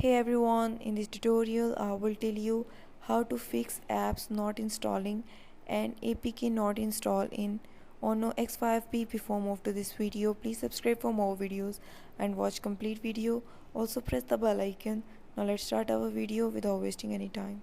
Hey everyone, in this tutorial I will tell you how to fix apps not installing and APK not installed in Honor X5b. Before move to this video, please subscribe for more videos and watch complete video. Also press the bell icon. Now let's start our video without wasting any time.